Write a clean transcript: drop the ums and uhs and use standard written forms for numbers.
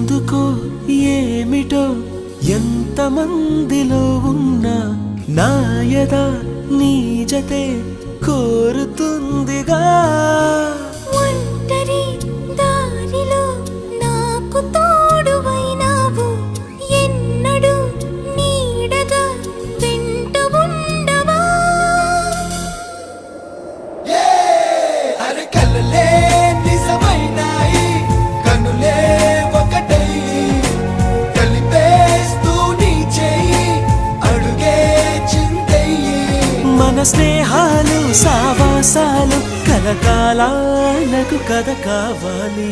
ఎందుకో ఏమిటో ఎంతమందిలో ఉన్నా నా యద నీ జతే కోరుతుందిగా ఒంటరి దారిలో నాకు తోడువైనావు ఎన్నడూ నీడగా వెంట ఉండవా అరే కలలే నిజమైనాయి కనులే ఒకటై కలిపేస్తూ నీ చేయి అడుగే చిందయ్యి మన స్నేహాలు సావాసాలు కలకాలాలకు కథ కావాలి